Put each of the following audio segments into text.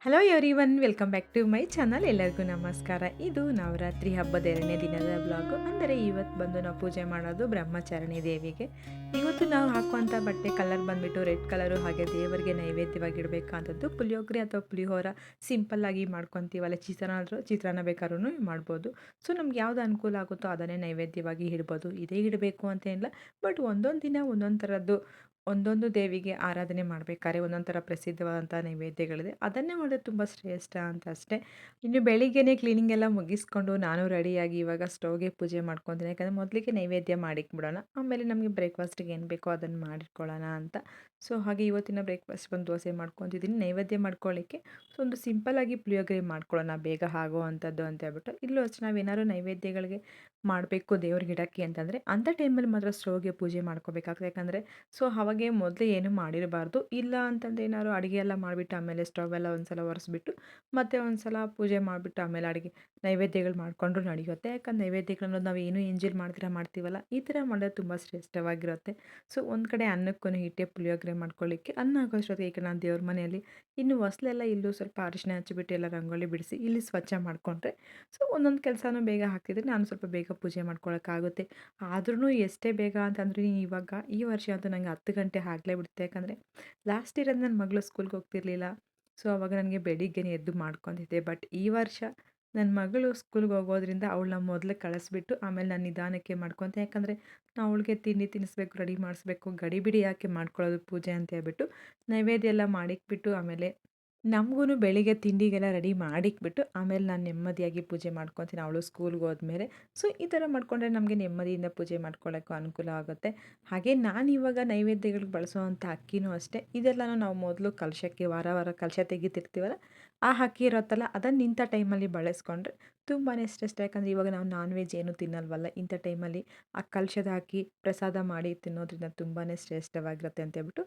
Hello everyone welcome back to my channel. ಎಲ್ಲರಿಗೂ ನಮಸ್ಕಾರ. ಇದು ನವರಾತ್ರಿ ಹಬ್ಬದ 2ನೇ ದಿನದ ಬ್ಲಾಗು. ಅಂದರೆ ಇವತ್ತು ಬಂದು ನಾವು ಪೂಜೆ ಮಾಡೋದು ಬ್ರಹ್ಮಚಾರಿಣಿ ದೇವಿಗೆ. ಇವತ್ತು ನಾವು ಹಾಕುವಂಥ ಬಟ್ಟೆ ಕಲರ್ ಬಂದುಬಿಟ್ಟು ರೆಡ್ ಕಲರು. ಹಾಗೆ ದೇವರಿಗೆ ನೈವೇದ್ಯವಾಗಿ ಇಡಬೇಕಂಥದ್ದು ಪುಳಿಯೋಗರೆ ಅಥವಾ ಪುಳಿಯೋರ ಸಿಂಪಲ್ಲಾಗಿ ಮಾಡ್ಕೊತೀವಲ್ಲ. ಚಿತ್ರಾನ್ನ ಬೇಕಾದ್ರೂ ಮಾಡ್ಬೋದು. ಸೊ ನಮ್ಗೆ ಯಾವುದು ಅನುಕೂಲ ಆಗುತ್ತೋ ಅದನ್ನೇ ನೈವೇದ್ಯವಾಗಿ ಇಡ್ಬೋದು. ಇದೇ ಇಡಬೇಕು ಅಂತೇನಿಲ್ಲ. ಬಟ್ ಒಂದೊಂದು ದಿನ ಒಂದೊಂದು ಥರದ್ದು ಒಂದೊಂದು ದೇವಿಗೆ ಆರಾಧನೆ ಮಾಡಬೇಕಾದ್ರೆ ಒಂದೊಂದು ಥರ ಪ್ರಸಿದ್ಧವಾದಂಥ ನೈವೇದ್ಯಗಳಿದೆ. ಅದನ್ನೇ ಮಾಡೋದು ತುಂಬ ಶ್ರೇಷ್ಠ ಅಂತ ಅಷ್ಟೇ. ಇನ್ನು ಬೆಳಿಗ್ಗೆನೇ ಕ್ಲೀನಿಂಗ್ ಎಲ್ಲ ಮುಗಿಸ್ಕೊಂಡು ನಾನು ರೆಡಿಯಾಗಿ ಇವಾಗ ಸ್ಟವ್ಗೆ ಪೂಜೆ ಮಾಡ್ಕೊತೀನಿ. ಯಾಕಂದರೆ ಮೊದಲಿಗೆ ನೈವೇದ್ಯ ಮಾಡಿಕ್ಬಿಡೋಣ, ಆಮೇಲೆ ನಮಗೆ ಬ್ರೇಕ್ಫಾಸ್ಟಿಗೆ ಏನು ಬೇಕೋ ಅದನ್ನು ಮಾಡಿಟ್ಕೊಳ್ಳೋಣ ಅಂತ. ಸೊ ಹಾಗೆ ಇವತ್ತಿನ ಬ್ರೇಕ್ಫಾಸ್ಟ್ ಒಂದು ದೋಸೆ ಮಾಡ್ಕೊತಿದ್ದೀನಿ ನೈವೇದ್ಯ ಮಾಡ್ಕೊಳ್ಳಿಕ್ಕೆ. ಸೊ ಒಂದು ಸಿಂಪಲ್ಲಾಗಿ ಪುಳಿಯೋಗರೆ ಮಾಡ್ಕೊಳ್ಳೋಣ ಬೇಗ ಆಗೋ ಅಂಥದ್ದು ಅಂತ ಹೇಳ್ಬಿಟ್ಟು. ಇಲ್ಲೂ ಅಷ್ಟೇ ನಾವೇನಾದ್ರು ನೈವೇದ್ಯಗಳಿಗೆ ಮಾಡಬೇಕು ದೇವ್ರಿಗೆ ಇಡೋಕ್ಕೆ ಅಂತಂದರೆ ಅಂಥ ಟೈಮಲ್ಲಿ ಮಾತ್ರ ಸ್ಟವ್ಗೆ ಪೂಜೆ ಮಾಡ್ಕೋಬೇಕಾಗ್ತದೆ. ಯಾಕಂದರೆ ಸೊ ಅವಾಗೆ ಮೊದಲೇ ಏನೂ ಮಾಡಿರಬಾರ್ದು. ಇಲ್ಲ ಅಂತಂದರೆ ಏನಾದ್ರು ಅಡುಗೆ ಎಲ್ಲ ಮಾಡಿಬಿಟ್ಟು ಆಮೇಲೆ ಸ್ಟವ್ ಎಲ್ಲ ಒಂದು ಸಲ ಒರೆಸ್ಬಿಟ್ಟು ಮತ್ತೆ ಒಂದು ಸಲ ಪೂಜೆ ಮಾಡಿಬಿಟ್ಟು ಆಮೇಲೆ ಅಡುಗೆ ನೈವೇದ್ಯಗಳು ಮಾಡಿಕೊಂಡ್ರು ನಡೆಯುತ್ತೆ. ಯಾಕಂದ್ರೆ ನೈವೇದ್ಯಗಳನ್ನೋದು ನಾವು ಏನೂ ಎಂಜಲ್ ಮಾಡ್ತೀವಲ್ಲ, ಈ ಥರ ಮಾಡೋದು ತುಂಬ ಶ್ರೇಷ್ಠವಾಗಿರುತ್ತೆ. ಸೊ ಒಂದು ಕಡೆ ಅನ್ನಕ್ಕೂ ಹಿಟ್ಟೆ ಪುಳಿಯೋಗರೆ ಮಾಡ್ಕೊಳ್ಳಿಕ್ಕೆ ಅನ್ನ ಆಗೋಷ್ಟೊತ್ತಿಗೆ ಈಗ ನಾನು ದೇವ್ರ ಮನೆಯಲ್ಲಿ ಇನ್ನು ಹೊಸ್ಲೆಲ್ಲ ಇಲ್ಲೂ ಸ್ವಲ್ಪ ಅರಿಶಿನ ಹಚ್ಚಿಬಿಟ್ಟು ಎಲ್ಲ ರಂಗೋಲಿ ಬಿಡಿಸಿ ಇಲ್ಲಿ ಸ್ವಚ್ಛ ಮಾಡಿಕೊಂಡ್ರೆ ಸೊ ಒಂದೊಂದು ಕೆಲಸನೂ ಬೇಗ ಆಗ್ತಿದ್ರೆ ನಾನು ಸ್ವಲ್ಪ ಬೇಗ ಪೂಜೆ ಮಾಡ್ಕೊಳ್ಳೋಕ್ಕಾಗುತ್ತೆ. ಆದ್ರೂ ಎಷ್ಟೇ ಬೇಗ ಅಂತಂದ್ರೆ ಇವಾಗ ಈ ವರ್ಷ ಅಂತೂ ನನಗೆ 10 ಗಂಟೆ ಆಗಲೇ ಬಿಡುತ್ತೆ. ಯಾಕಂದರೆ ಲಾಸ್ಟ್ ಇಯರ್ ನನ್ನ ಮಗಳು ಸ್ಕೂಲ್ಗೆ ಹೋಗ್ತಿರ್ಲಿಲ್ಲ. ಸೊ ಅವಾಗ ನನಗೆ ಬೆಳಿಗ್ಗೆನೇ ಎದ್ದು ಮಾಡ್ಕೊತಿದ್ದೆ. ಬಟ್ ಈ ವರ್ಷ ನನ್ನ ಮಗಳು ಸ್ಕೂಲ್ಗೆ ಹೋಗೋದ್ರಿಂದ ಅವಳನ್ನ ಮೊದಲು ಕಳಿಸ್ಬಿಟ್ಟು ಆಮೇಲೆ ನಾನು ನಿಧಾನಕ್ಕೆ ಮಾಡ್ಕೊತೆ. ಯಾಕಂದರೆ ನಾವು ಅವಳಿಗೆ ತಿಂಡಿ ತಿನ್ನಿಸ್ಬೇಕು, ರೆಡಿ ಮಾಡಿಸ್ಬೇಕು, ಗಡಿಬಿಡಿ ಯಾಕೆ ಮಾಡ್ಕೊಳ್ಳೋದು ಪೂಜೆ ಅಂತ ಹೇಳ್ಬಿಟ್ಟು ನೈವೇದ್ಯ ಎಲ್ಲ ಮಾಡಿಕ್ಬಿಟ್ಟು ಆಮೇಲೆ ನಮಗೂ ಬೆಳಿಗ್ಗೆ ತಿಂಡಿಗೆಲ್ಲ ರೆಡಿ ಮಾಡಿಕ್ಬಿಟ್ಟು ಆಮೇಲೆ ನಾನು ನೆಮ್ಮದಿಯಾಗಿ ಪೂಜೆ ಮಾಡ್ಕೊತೀನಿ ಅವಳು ಸ್ಕೂಲ್ಗೆ ಹೋದ್ಮೇಲೆ. ಸೊ ಈ ಥರ ಮಾಡಿಕೊಂಡ್ರೆ ನಮಗೆ ನೆಮ್ಮದಿಯಿಂದ ಪೂಜೆ ಮಾಡ್ಕೊಳ್ಳೋಕ್ಕೂ ಅನುಕೂಲ ಆಗುತ್ತೆ. ಹಾಗೆ ನಾನಿವಾಗ ನೈವೇದ್ಯಗಳಿಗೆ ಬಳಸುವಂಥ ಅಕ್ಕಿನೂ ಅಷ್ಟೇ. ಇದೆಲ್ಲನೂ ನಾವು ಮೊದಲು ಕಲಶಕ್ಕೆ ವಾರ ವಾರ ಕಲಶ ತೆಗಿತಿರ್ತೀವಲ್ಲ, ಆ ಅಕ್ಕಿ ಇರುತ್ತಲ್ಲ ಅದನ್ನು ಇಂಥ ಟೈಮಲ್ಲಿ ಬಳಸ್ಕೊಂಡ್ರೆ ತುಂಬಾ ಶ್ರೇಷ್ಠ. ಯಾಕಂದರೆ ಇವಾಗ ನಾವು ನಾನ್ ವೆಜ್ ಏನೂ ತಿನ್ನಲ್ವಲ್ಲ, ಇಂಥ ಟೈಮಲ್ಲಿ ಆ ಕಲಶದ ಅಕ್ಕಿ ಪ್ರಸಾದ ಮಾಡಿ ತಿನ್ನೋದ್ರಿಂದ ತುಂಬಾ ಶ್ರೇಷ್ಠವಾಗಿರುತ್ತೆ ಅಂತ ಹೇಳ್ಬಿಟ್ಟು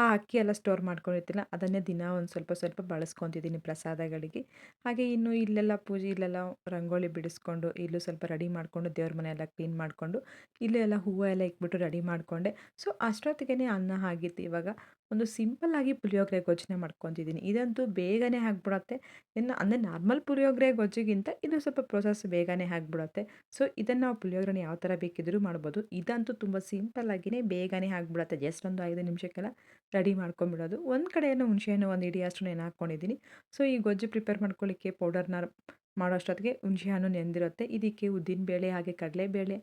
ಆ ಅಕ್ಕಿ ಎಲ್ಲ ಸ್ಟೋರ್ ಮಾಡ್ಕೊಂಡಿರ್ತೀನಲ್ಲ ಅದನ್ನೇ ದಿನ ಒಂದು ಸ್ವಲ್ಪ ಸ್ವಲ್ಪ ಬಳಸ್ಕೊತಿದ್ದೀನಿ ಪ್ರಸಾದಗಳಿಗೆ. ಹಾಗೆ ಇನ್ನು ಇಲ್ಲೆಲ್ಲ ಪೂಜೆ ಇಲ್ಲೆಲ್ಲ ರಂಗೋಲಿ ಬಿಡಿಸ್ಕೊಂಡು ಇಲ್ಲೂ ಸ್ವಲ್ಪ ರೆಡಿ ಮಾಡಿಕೊಂಡು ದೇವ್ರ ಮನೆ ಎಲ್ಲ ಕ್ಲೀನ್ ಮಾಡಿಕೊಂಡು ಇಲ್ಲೂ ಎಲ್ಲ ಹೂವು ಎಲ್ಲ ಇಕ್ಬಿಟ್ಟು ರೆಡಿ ಮಾಡಿಕೊಂಡೆ. ಸೊ ಅಷ್ಟೊತ್ತಿಗೆ ಅನ್ನ ಆಗಿತ್ತು. ಇವಾಗ ಒಂದು ಸಿಂಪಲ್ಲಾಗಿ ಪುಳಿಯೋಗರೆ ಗೊಜ್ಜನ್ನ ಮಾಡ್ಕೊತಿದ್ದೀನಿ. ಇದಂತೂ ಬೇಗನೆ ಆಗಿಬಿಡತ್ತೆ. ಇನ್ನು ಅಂದರೆ ನಾರ್ಮಲ್ ಪುಳಿಯೋಗರೆ ಗೊಜ್ಜಿಗಿಂತ ಇದು ಸ್ವಲ್ಪ ಪ್ರೊಸೆಸ್ ಬೇಗನೆ ಆಗಿಬಿಡುತ್ತೆ. ಸೊ ಇದನ್ನು ನಾವು ಪುಳಿಯೋಗರೆನ ಯಾವ ಥರ ಬೇಕಿದ್ರೂ ಮಾಡ್ಬೋದು. ಇದಂತೂ ತುಂಬ ಸಿಂಪಲ್ಲಾಗಿಯೇ ಬೇಗನೆ ಆಗಿಬಿಡುತ್ತೆ. ಜಸ್ಟ್ ಒಂದು 5 ನಿಮಿಷಕ್ಕೆಲ್ಲ ರೆಡಿ ಮಾಡ್ಕೊಂಬಿಡೋದು. ಒಂದು ಕಡೆಯನ್ನು ಹುಣಸೆಹಣ್ಣು ಒಂದು ಹಿಡಿಯಷ್ಟು ನೆನೆ ಹಾಕ್ಕೊಂಡಿದ್ದೀನಿ. ಸೊ ಈ ಗೊಜ್ಜು ಪ್ರಿಪೇರ್ ಮಾಡ್ಕೊಳ್ಳಿಕ್ಕೆ ಪೌಡರ್ನ ಮಾಡೋಷ್ಟೊತ್ತಿಗೆ ಹುಣಸೆಹಣ್ಣು ನೆಂದಿರುತ್ತೆ. ಇದಕ್ಕೆ ಉದ್ದಿನಬೇಳೆ ಹಾಗೆ ಕಡಲೆಬೇಳೆ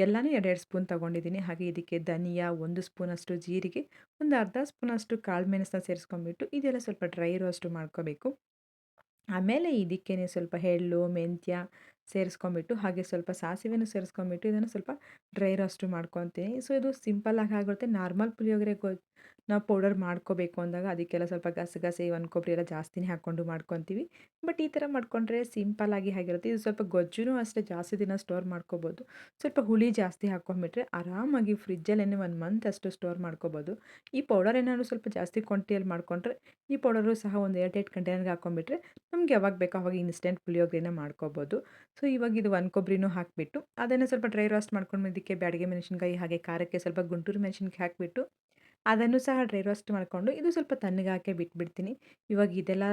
ಎಲ್ಲನೂ 2 ಸ್ಪೂನ್ ತೊಗೊಂಡಿದ್ದೀನಿ. ಹಾಗೆ ಇದಕ್ಕೆ ಧನಿಯಾ, 1 ಸ್ಪೂನಷ್ಟು ಜೀರಿಗೆ, ಒಂದು ಅರ್ಧ ಸ್ಪೂನಷ್ಟು ಕಾಳು ಮೆಣಸನ್ನ ಸೇರಿಸ್ಕೊಂಬಿಟ್ಟು ಇದೆಲ್ಲ ಸ್ವಲ್ಪ ಡ್ರೈ ರೋಸ್ಟ್ ಮಾಡ್ಕೋಬೇಕು. ಆಮೇಲೆ ಇದಕ್ಕೇನೆ ಸ್ವಲ್ಪ ಎಳ್ಳು, ಮೆಂತ್ಯ ಸೇರಿಸ್ಕೊಂಬಿಟ್ಟು ಹಾಗೆ ಸ್ವಲ್ಪ ಸಾಸಿವೆನೂ ಸೇರಿಸ್ಕೊಂಬಿಟ್ಟು ಇದನ್ನು ಸ್ವಲ್ಪ ಡ್ರೈ ರೋಸ್ಟು ಮಾಡ್ಕೊತೀನಿ. ಸೊ ಇದು ಸಿಂಪಲ್ಲಾಗಿ ಆಗಿರುತ್ತೆ. ನಾರ್ಮಲ್ ಪುಳಿಯೋಗರೆ ನಾವು ಪೌಡರ್ ಮಾಡ್ಕೋಬೇಕು ಅಂದಾಗ ಅದಕ್ಕೆಲ್ಲ ಸ್ವಲ್ಪ ಗಸಗಸೆ, ಒಣ ಕೊಬ್ಬರಿ ಎಲ್ಲ ಜಾಸ್ತಿನೇ ಹಾಕ್ಕೊಂಡು ಮಾಡ್ಕೊತೀವಿ. ಬಟ್ ಈ ಥರ ಮಾಡ್ಕೊಂಡ್ರೆ ಸಿಂಪಲ್ಲಾಗಿ ಆಗಿರುತ್ತೆ. ಇದು ಸ್ವಲ್ಪ ಗೊಜ್ಜೂ ಅಷ್ಟೇ ಜಾಸ್ತಿ ದಿನ ಸ್ಟೋರ್ ಮಾಡ್ಕೋಬೋದು. ಸ್ವಲ್ಪ ಹುಳಿ ಜಾಸ್ತಿ ಹಾಕ್ಕೊಂಬಿಟ್ರೆ ಆರಾಮಾಗಿ ಫ್ರಿಜ್ಜಲ್ಲೇ 1 ಮಂತ್ ಅಷ್ಟು ಸ್ಟೋರ್ ಮಾಡ್ಕೋಬೋದು. ಈ ಪೌಡರ್ ಏನಾದ್ರು ಸ್ವಲ್ಪ ಜಾಸ್ತಿ ಕ್ವಾಂಟಿಟಿಯಲ್ಲಿ ಮಾಡಿಕೊಂಡ್ರೆ ಈ ಪೌಡರು ಸಹ ಒಂದು ಏರ್ಟೈಟ್ ಕಂಟೈನರ್ಗೆ ಹಾಕ್ಕೊಂಬಿಟ್ರೆ ನಮ್ಗೆ ಯಾವಾಗ ಬೇಕೋ ಅವಾಗ ಇನ್ಸ್ಟೆಂಟ್ ಪುಳಿಯೋಗರೆನ ಮಾಡ್ಕೋಬೋದು. ಸೊ ಇವಾಗ ಇದು ಒಣ ಕೊಬ್ಬರಿನೂ ಹಾಕಿಬಿಟ್ಟು ಅದನ್ನು ಸ್ವಲ್ಪ ಡ್ರೈ ರೋಸ್ಟ್ ಮಾಡ್ಕೊಂಡು ಇದಕ್ಕೆ ಬ್ಯಾಡಗಿ ಮೆಣಸಿನ್ಕಾಯಿ ಹಾಗೆ ಖಾರಕ್ಕೆ ಸ್ವಲ್ಪ ಗುಂಟೂರು ಮೆಣಸಿನ್ಕಾಯಿ ಹಾಕಿಬಿಟ್ಟು ಅದನ್ನು ಸಹ ಡ್ರೈ ರೋಸ್ಟ್ ಮಾಡಿಕೊಂಡು ಇದು ಸ್ವಲ್ಪ ತಣ್ಣಗಾಕೆ ಬಿಟ್ಬಿಡ್ತೀನಿ. ಇವಾಗ ಇದೆಲ್ಲ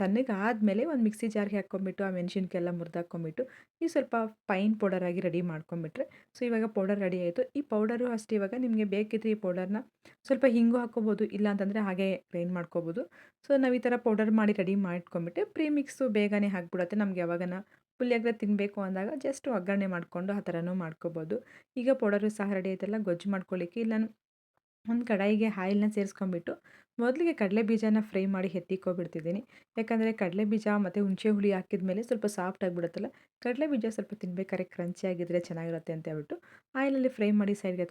ತಣ್ಣಗಾದ್ಮೇಲೆ ಒಂದು ಮಿಕ್ಸಿ ಜಾರ್ಗೆ ಹಾಕ್ಕೊಂಬಿಟ್ಟು ಆ ಮೆಣಸಿನ್ಕಾಯಿ ಎಲ್ಲ ಮುರಿದಾಕ್ಕೊಂಬಿಟ್ಟು ಈ ಸ್ವಲ್ಪ ಫೈನ್ ಪೌಡರಾಗಿ ರೆಡಿ ಮಾಡ್ಕೊಂಬಿಟ್ರೆ ಸೊ ಇವಾಗ ಪೌಡರ್ ರೆಡಿ ಆಯಿತು. ಈ ಪೌಡರು ಅಷ್ಟೇ ಇವಾಗ ನಿಮಗೆ ಬೇಕಿದ್ರೆ ಈ ಪೌಡರ್ನ ಸ್ವಲ್ಪ ಹಿಂಗು ಹಾಕ್ಕೋಬೋದು, ಇಲ್ಲ ಅಂತಂದರೆ ಹಾಗೆ ಗ್ರೈಂಡ್ ಮಾಡ್ಕೋಬೋದು. ಸೊ ನಾವು ಈ ಥರ ಪೌಡರ್ ಮಾಡಿ ರೆಡಿ ಮಾಡಿಟ್ಕೊಂಬಿಟ್ಟು ಪ್ರೀಮಿಕ್ಸು ಬೇಗನೆ ಆಗಿಬಿಡುತ್ತೆ. ನಮ್ಗೆ ಯಾವಾಗನ ಪುಳಿಯೋಗರೆ ತಿನ್ನಬೇಕು ಅಂದಾಗ ಜಸ್ಟ್ ಒಗ್ಗರಣೆ ಮಾಡಿಕೊಂಡು ಆ ಥರನೂ ಮಾಡ್ಕೋಬೋದು. ಈಗ ಪೌಡರು ಸಹ ರೆಡಿ ಆಯ್ತಲ್ಲ, ಗೊಜ್ಜು ಮಾಡ್ಕೊಳ್ಳಿಕ್ಕೆ ಇಲ್ಲಿ ನಾನು ಒಂದು ಕಡಾಯಿಗೆ ಆಯಿಲ್ನ ಸೇರಿಸ್ಕೊಂಬಿಟ್ಟು ಮೊದಲಿಗೆ ಕಡಲೆ ಬೀಜನ ಫ್ರೈ ಮಾಡಿ ಎತ್ತಿಕ್ಕೊಬಿಡ್ತಿದ್ದೀನಿ. ಯಾಕಂದರೆ ಕಡಲೆ ಬೀಜ ಮತ್ತು ಹುಣಸೆ ಹುಳಿ ಹಾಕಿದ್ಮೇಲೆ ಸ್ವಲ್ಪ ಸಾಫ್ಟ್ ಆಗಿಬಿಡುತ್ತಲ್ಲ, ಕಡಲೆ ಬೀಜ ಸ್ವಲ್ಪ ತಿನ್ನಬೇಕಾದ್ರೆ ಕ್ರಂಚಿಯಾಗಿದ್ದರೆ ಚೆನ್ನಾಗಿರುತ್ತೆ ಅಂತ ಹೇಳ್ಬಿಟ್ಟು ಆಯಿಲಲ್ಲಿ ಫ್ರೈ ಮಾಡಿ ಸೈಡ್ಗೆ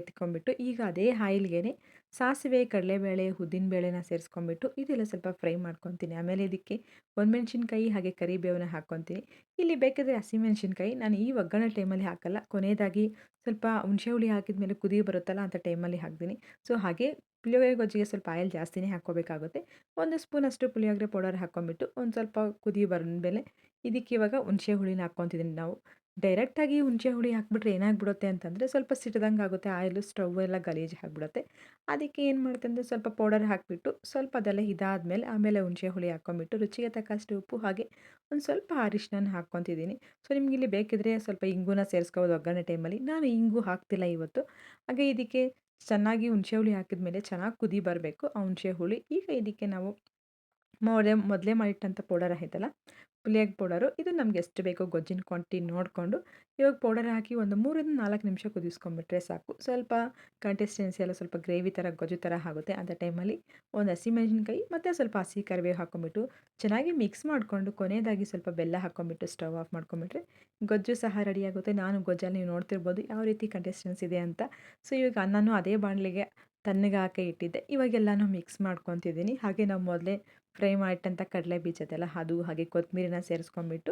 ಎತ್ಕೊಂಬಿಟ್ಟು ಈಗ ಅದೇ ಆಯಿಲ್ಗೆ ಸಾಸಿವೆ, ಕಡಲೆಬೇಳೆ, ಉದ್ದಿನಬೇಳೆನ ಸೇರಿಸ್ಕೊಂಬಿಟ್ಟು ಇದೆಲ್ಲ ಸ್ವಲ್ಪ ಫ್ರೈ ಮಾಡ್ಕೊತೀನಿ. ಆಮೇಲೆ ಇದಕ್ಕೆ ಒಣಮೆಣ್ಸಿನ್ಕಾಯಿ ಹಾಗೆ ಕರಿಬೇವನ್ನ ಹಾಕ್ಕೊತೀನಿ. ಇಲ್ಲಿ ಬೇಕಿದ್ರೆ ಹಸಿಮೆಣ್ಸಿನ್ಕಾಯಿ ನಾನು ಈ ಒಗ್ಗರಣೆ ಟೈಮಲ್ಲಿ ಹಾಕಲ್ಲ, ಕೊನೆಯದಾಗಿ ಸ್ವಲ್ಪ ಹುಣಸೆ ಹುಳಿ ಹಾಕಿದ್ಮೇಲೆ ಕುದಿ ಬರುತ್ತಲ್ಲ ಅಂಥ ಟೈಮಲ್ಲಿ ಹಾಕ್ತೀನಿ. ಸೊ ಹಾಗೆ ಪುಳಿಯೋಗರೆ ಗೊಜ್ಜಿಗೆ ಸ್ವಲ್ಪ ಆಯಿಲ್ ಜಾಸ್ತಿನೇ ಹಾಕ್ಕೋಬೇಕಾಗುತ್ತೆ. 1 ಸ್ಪೂನಷ್ಟು ಪುಳಿಯೋಗರೆ ಪೌಡರ್ ಹಾಕ್ಕೊಂಬಿಟ್ಟು ಒಂದು ಸ್ವಲ್ಪ ಕುದಿ ಬಂದಮೇಲೆ ಇದಕ್ಕೆ ಇವಾಗ ಹುಣಸೆ ಹುಳಿನ ಹಾಕ್ಕೊತಿದ್ದೀನಿ ನಾವು. ಡೈರೆಕ್ಟಾಗಿ ಹುಣಸೆ ಹುಳಿ ಹಾಕ್ಬಿಟ್ರೆ ಏನಾಗ್ಬಿಡುತ್ತೆ ಅಂತಂದರೆ ಸ್ವಲ್ಪ ಸಿಡ್ದಂಗೆ ಆಗುತ್ತೆ, ಆಯಿಲು ಸ್ಟವ್ ಎಲ್ಲ ಗಲೀಜು ಆಗಿಬಿಡುತ್ತೆ. ಅದಕ್ಕೆ ಏನು ಮಾಡುತ್ತೆ ಅಂದರೆ ಸ್ವಲ್ಪ ಪೌಡರ್ ಹಾಕಿಬಿಟ್ಟು ಸ್ವಲ್ಪ ಅದೆಲ್ಲ ಇದಾದಮೇಲೆ ಆಮೇಲೆ ಹುಣಸೆ ಹುಳಿ ಹಾಕ್ಕೊಂಬಿಟ್ಟು ರುಚಿಗೆ ತಕ್ಕಷ್ಟು ಉಪ್ಪು ಹಾಗೆ ಒಂದು ಸ್ವಲ್ಪ ಅರಿಶಿನ ಹಾಕ್ಕೊತಿದ್ದೀನಿ. ಸೊ ನಿಮಗಿಲ್ಲಿ ಬೇಕಿದ್ರೆ ಸ್ವಲ್ಪ ಇಂಗುನ ಸೇರಿಸ್ಕೋಬೋದು ಒಗ್ಗರಣೆ ಟೈಮಲ್ಲಿ. ನಾನು ಇಂಗು ಹಾಕ್ತಿಲ್ಲ ಇವತ್ತು. ಹಾಗೆ ಇದಕ್ಕೆ ಚೆನ್ನಾಗಿ ಹುಣಸೆ ಹುಳಿ ಹಾಕಿದ್ಮೇಲೆ ಚೆನ್ನಾಗಿ ಕುದಿ ಬರಬೇಕು ಆ ಹುಣಸೆ ಹುಳಿ. ಈಗ ಇದಕ್ಕೆ ನಾವು ಮೊದಲೇ ಮಾಡಿಟ್ಟಂಥ ಪೌಡರ್ ಐತಲ್ಲ, ಪುಳಿಯೋಗರೆ ಪೌಡರು, ಇದು ನಮ್ಗೆ ಎಷ್ಟು ಬೇಕೋ ಗೊಜ್ಜಿನ ಕ್ವಾಂಟಿಟಿ ನೋಡಿಕೊಂಡು ಇವಾಗ ಪೌಡರ್ ಹಾಕಿ ಒಂದು 3-4 ನಿಮಿಷ ಕುದಿಸ್ಕೊಂಬಿಟ್ರೆ ಸಾಕು. ಸ್ವಲ್ಪ ಕನ್ಸಿಸ್ಟೆನ್ಸಿ ಎಲ್ಲ ಸ್ವಲ್ಪ ಗ್ರೇವಿ ಥರ ಗೊಜ್ಜು ಥರ ಆಗುತ್ತೆ. ಅಂಥ ಟೈಮಲ್ಲಿ ಒಂದು ಹಸಿಮೆಣಸಿನ್ಕಾಯಿ ಮತ್ತು ಸ್ವಲ್ಪ ಹಸಿ ಕರಿಬೇವು ಹಾಕ್ಕೊಂಬಿಟ್ಟು ಚೆನ್ನಾಗಿ ಮಿಕ್ಸ್ ಮಾಡಿಕೊಂಡು ಕೊನೆಯದಾಗಿ ಸ್ವಲ್ಪ ಬೆಲ್ಲ ಹಾಕ್ಕೊಂಬಿಟ್ಟು ಸ್ಟವ್ ಆಫ್ ಮಾಡ್ಕೊಂಬಿಟ್ರೆ ಗೊಜ್ಜು ಸಹ ರೆಡಿಯಾಗುತ್ತೆ. ನಾನು ಗೊಜ್ಜಲ್ಲಿ ನೀವು ನೋಡ್ತಿರ್ಬೋದು ಯಾವ ರೀತಿ ಕನ್ಸಿಸ್ಟೆನ್ಸಿ ಇದೆ ಅಂತ. ಸೊ ಇವಾಗ ಅನ್ನನೂ ಅದೇ ಬಾಣಲೆಗೆ ತಣ್ಣಗೆ ಹಾಕಿ ಇಟ್ಟಿದ್ದೆ. ಇವಾಗೆಲ್ಲನೂ ಮಿಕ್ಸ್ ಮಾಡ್ಕೊತಿದ್ದೀನಿ. ಹಾಗೆ ನಾವು ಮೊದಲೇ ಫ್ರೈ ಮಾಡಿಟ್ಟಂಥ ಕಡಲೆ ಬೀಜದೆಲ್ಲ ಅದು ಹಾಗೆ ಕೊತ್ತಂಬರಿನ ಸೇರಿಸ್ಕೊಂಬಿಟ್ಟು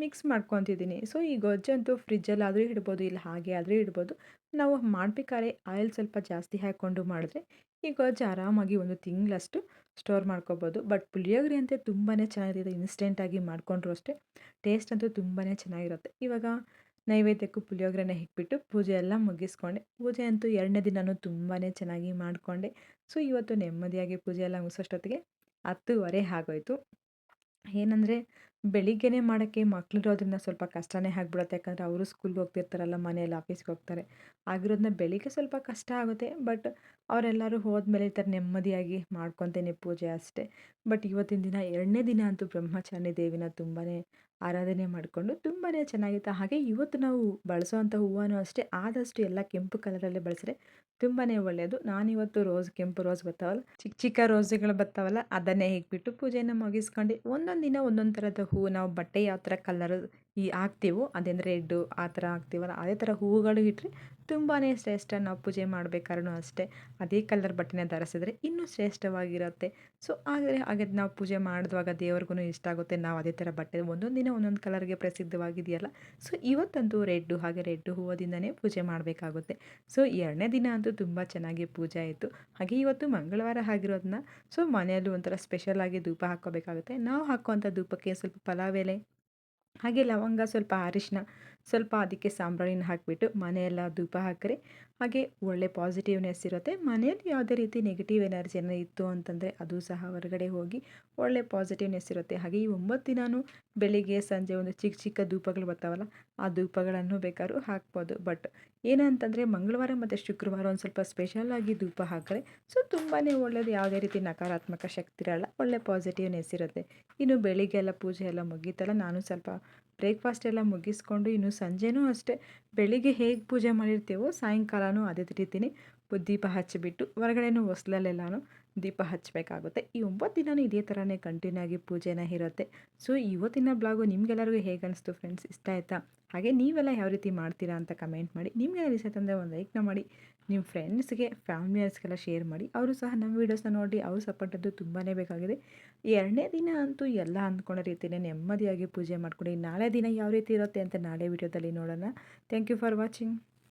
ಮಿಕ್ಸ್ ಮಾಡ್ಕೊತಿದ್ದೀನಿ. ಸೊ ಈ ಗೊಜ್ಜಂತೂ ಫ್ರಿಜ್ಜಲ್ಲಾದರೂ ಇಡ್ಬೋದು, ಇಲ್ಲ ಹಾಗೆ ಆದರೂ ಇಡ್ಬೋದು. ನಾವು ಮಾಡಬೇಕಾದ್ರೆ ಆಯಿಲ್ ಸ್ವಲ್ಪ ಜಾಸ್ತಿ ಹಾಕ್ಕೊಂಡು ಮಾಡಿದ್ರೆ ಈ ಗೊಜ್ಜು ಆರಾಮಾಗಿ 1 ತಿಂಗಳಷ್ಟು ಸ್ಟೋರ್ ಮಾಡ್ಕೋಬೋದು. ಬಟ್ ಪುಳಿಯೋಗರೆ ಅಂತೆ ತುಂಬಾ ಚೆನ್ನಾಗಿರುತ್ತೆ. ಇನ್ಸ್ಟೆಂಟಾಗಿ ಮಾಡಿಕೊಂಡ್ರು ಅಷ್ಟೇ ಟೇಸ್ಟ್ ಅಂತೂ ತುಂಬಾ ಚೆನ್ನಾಗಿರುತ್ತೆ. ಇವಾಗ ನೈವೇದ್ಯಕ್ಕೂ ಪುಳಿಯೋಗರೆನ ಇಟ್ಬಿಟ್ಟು ಪೂಜೆ ಎಲ್ಲ ಮುಗಿಸ್ಕೊಂಡೆ. ಪೂಜೆ ಅಂತೂ 2ನೇ ದಿನವೂ ತುಂಬಾ ಚೆನ್ನಾಗಿ ಮಾಡಿಕೊಂಡೆ. ಸೊ ಇವತ್ತು ನೆಮ್ಮದಿಯಾಗಿ ಪೂಜೆ ಎಲ್ಲ ಮುಗಿಸೋಷ್ಟೊತ್ತಿಗೆ 10:30 ಆಗೋಯಿತು. ಏನಂದರೆ ಬೆಳಿಗ್ಗೆನೇ ಮಾಡೋಕ್ಕೆ ಮಕ್ಳಿರೋದ್ರಿಂದ ಸ್ವಲ್ಪ ಕಷ್ಟನೇ ಆಗ್ಬಿಡುತ್ತೆ. ಯಾಕಂದರೆ ಅವರು ಸ್ಕೂಲ್ಗೆ ಹೋಗ್ತಿರ್ತಾರಲ್ಲ, ಮನೆಯಲ್ಲಿ ಆಫೀಸ್ಗೆ ಹೋಗ್ತಾರೆ. ಆಗಿರೋದನ್ನ ಬೆಳಿಗ್ಗೆ ಸ್ವಲ್ಪ ಕಷ್ಟ ಆಗುತ್ತೆ. ಬಟ್ ಅವರೆಲ್ಲರೂ ಹೋದ್ಮೇಲೆ ಈ ಥರ ನೆಮ್ಮದಿಯಾಗಿ ಮಾಡ್ಕೊತೀನಿ ಪೂಜೆ ಅಷ್ಟೇ. ಬಟ್ ಇವತ್ತಿನ ದಿನ 2ನೇ ದಿನ ಅಂತೂ ಬ್ರಹ್ಮಚಾರಿಣಿ ದೇವಿನ ತುಂಬಾ ಆರಾಧನೆ ಮಾಡಿಕೊಂಡು ತುಂಬಾ ಚೆನ್ನಾಗಿತ್ತು. ಹಾಗೆ ಇವತ್ತು ನಾವು ಬಳಸೋವಂಥ ಹೂವನೂ ಅಷ್ಟೇ ಆದಷ್ಟು ಎಲ್ಲ ಕೆಂಪು ಕಲರಲ್ಲೇ ಬಳಸಿದ್ರೆ ತುಂಬಾ ಒಳ್ಳೆಯದು. ನಾನಿವತ್ತು ಕೆಂಪು ರೋಸ್ ಬರ್ತಾವಲ್ಲ, ಚಿಕ್ಕ ಚಿಕ್ಕ ರೋಸ್ಗಳು ಬರ್ತಾವಲ್ಲ, ಅದನ್ನೇ ಇಟ್ಬಿಟ್ಟು ಪೂಜೆನ ಮುಗಿಸ್ಕೊಂಡು ಒಂದೊಂದು ದಿನ ಒಂದೊಂದು ಥರದ ಹೂವು ನಾವು ಬಟ್ಟೆ ಯಾವ ಥರ ಕಲರ್ ಹಾಕ್ತೀವೋ ಅದೇಂದರೆ ರೆಡ್ಡು ಆ ಥರ ಹಾಕ್ತೀವಲ್ಲ ಅದೇ ಥರ ಹೂವುಗಳು ಇಟ್ಟರೆ ತುಂಬಾ ಶ್ರೇಷ್ಠ. ನಾವು ಪೂಜೆ ಮಾಡಬೇಕಾದ್ರೂ ಅಷ್ಟೇ ಅದೇ ಕಲರ್ ಬಟ್ಟೆನ ಧರಿಸಿದ್ರೆ ಇನ್ನೂ ಶ್ರೇಷ್ಠವಾಗಿರುತ್ತೆ. ಸೊ ಹಾಗೆ ನಾವು ಪೂಜೆ ಮಾಡಿದುವಾಗ ದೇವ್ರಿಗೂ ಇಷ್ಟ ಆಗುತ್ತೆ. ನಾವು ಅದೇ ಥರ ಬಟ್ಟೆ ಒಂದೊಂದು ದಿನ ಒಂದೊಂದು ಕಲರ್ಗೆ ಪ್ರಸಿದ್ಧವಾಗಿದೆಯಲ್ಲ. ಸೊ ಇವತ್ತಂತೂ ರೆಡ್ಡು, ಹಾಗೆ ರೆಡ್ಡು ಹೂವದಿಂದನೇ ಪೂಜೆ ಮಾಡಬೇಕಾಗುತ್ತೆ. ಸೊ 2ನೇ ದಿನ ಅಂತೂ ತುಂಬ ಚೆನ್ನಾಗಿ ಪೂಜೆ ಆಯಿತು. ಹಾಗೆ ಇವತ್ತು ಮಂಗಳವಾರ ಆಗಿರೋದನ್ನ ಸೊ ಮನೆಯಲ್ಲೂ ಒಂಥರ ಸ್ಪೆಷಲಾಗಿ ಧೂಪ ಹಾಕ್ಕೋಬೇಕಾಗುತ್ತೆ. ನಾವು ಹಾಕುವಂಥ ಧೂಪಕ್ಕೆ ಸ್ವಲ್ಪ ಪಲಾವ್ ಎಲೆ ಹಾಗೆ ಲವಂಗ, ಸ್ವಲ್ಪ ಅರಿಶಿನ, ಸ್ವಲ್ಪ ಅದಕ್ಕೆ ಸಾಂಬ್ರಾಣಿನ ಹಾಕಿಬಿಟ್ಟು ಮನೆಯೆಲ್ಲ ಧೂಪ ಹಾಕಿದ್ರೆ ಹಾಗೆ ಒಳ್ಳೆ ಪಾಸಿಟಿವ್ನೆಸ್ ಇರುತ್ತೆ. ಮನೆಯಲ್ಲಿ ಯಾವುದೇ ರೀತಿ ನೆಗೆಟಿವ್ ಎನರ್ಜಿ ಏನೋ ಇತ್ತು ಅಂತಂದರೆ ಅದು ಸಹ ಹೊರಗಡೆ ಹೋಗಿ ಒಳ್ಳೆ ಪಾಸಿಟಿವ್ನೆಸ್ ಇರುತ್ತೆ. ಹಾಗೆ ಈ 9 ದಿನವೂ ಬೆಳಿಗ್ಗೆ ಸಂಜೆ ಒಂದು ಚಿಕ್ಕ ಚಿಕ್ಕ ಧೂಪಗಳು ಬರ್ತಾವಲ್ಲ, ಆ ಧೂಪಗಳನ್ನು ಬೇಕಾದ್ರೂ ಹಾಕ್ಬೋದು. ಬಟ್ ಏನಂತಂದರೆ ಮಂಗಳವಾರ ಮತ್ತು ಶುಕ್ರವಾರ ಒಂದು ಸ್ವಲ್ಪ ಸ್ಪೆಷಲಾಗಿ ಧೂಪ ಹಾಕಿದ್ರೆ ಸೊ ತುಂಬಾ ಒಳ್ಳೆಯದು. ಯಾವುದೇ ರೀತಿ ನಕಾರಾತ್ಮಕ ಶಕ್ತಿ ಇರಲ್ಲ, ಒಳ್ಳೆ ಪಾಸಿಟಿವ್ನೆಸ್ ಇರುತ್ತೆ. ಇನ್ನು ಬೆಳಿಗ್ಗೆ ಎಲ್ಲ ಪೂಜೆ ಎಲ್ಲ ಮುಗೀತಲ್ಲ, ನಾನು ಸ್ವಲ್ಪ ಬ್ರೇಕ್ಫಾಸ್ಟ್ ಎಲ್ಲ ಮುಗಿಸ್ಕೊಂಡು ಇನ್ನು ಸಂಜೆನೂ ಅಷ್ಟೇ ಬೆಳಿಗ್ಗೆ ಹೇಗೆ ಪೂಜೆ ಮಾಡಿರ್ತೀವೋ ಸಾಯಂಕಾಲನೂ ಅದೇ ರೀತಿಯೇ ದೀಪ ಹಚ್ಚಿಬಿಟ್ಟು ಹೊರಗಡೆನೂ ಹೊಸ್ಲಲ್ಲೆಲ್ಲನೂ ದೀಪ ಹಚ್ಚಬೇಕಾಗುತ್ತೆ. ಈ 9 ದಿನವೂ ಇದೇ ಥರನೇ ಕಂಟಿನ್ಯೂ ಆಗಿ ಪೂಜೆನ ಇರುತ್ತೆ. ಸೊ ಇವತ್ತಿನ ಬ್ಲಾಗು ನಿಮ್ಗೆಲ್ಲರಿಗೂ ಹೇಗೆ ಅನಿಸ್ತು ಫ್ರೆಂಡ್ಸ್? ಇಷ್ಟ ಆಯಿತಾ? ಹಾಗೆ ನೀವೆಲ್ಲ ಯಾವ ರೀತಿ ಮಾಡ್ತೀರಾ ಅಂತ ಕಮೆಂಟ್ ಮಾಡಿ. ನಿಮಗೆ ಇಷ್ಟ ಆಯ್ತಂದರೆ ಒಂದು ಲೈಕ್ನ ಮಾಡಿ, ನಿಮ್ಮ ಫ್ರೆಂಡ್ಸ್ಗೆ ಫ್ಯಾಮಿಲಿಯರ್ಸ್ಗೆಲ್ಲ ಶೇರ್ ಮಾಡಿ. ಅವರು ಸಹ ನಮ್ಮ ವೀಡಿಯೋಸ್ನ ನೋಡಿ ಅವ್ರ ಸಪೋರ್ಟ್ ಅಂತೂ ತುಂಬಾ ಬೇಕಾಗಿದೆ. 2ನೇ ದಿನ ಅಂತೂ ಎಲ್ಲ ಅಂದ್ಕೊಂಡ ರೀತಿಯೇ ನೆಮ್ಮದಿಯಾಗಿ ಪೂಜೆ ಮಾಡ್ಕೊಂಡು ನಾಳೆ ದಿನ ಯಾವ ರೀತಿ ಇರುತ್ತೆ ಅಂತ ನಾಳೆ ವೀಡಿಯೋದಲ್ಲಿ ನೋಡೋಣ. Thank you for watching.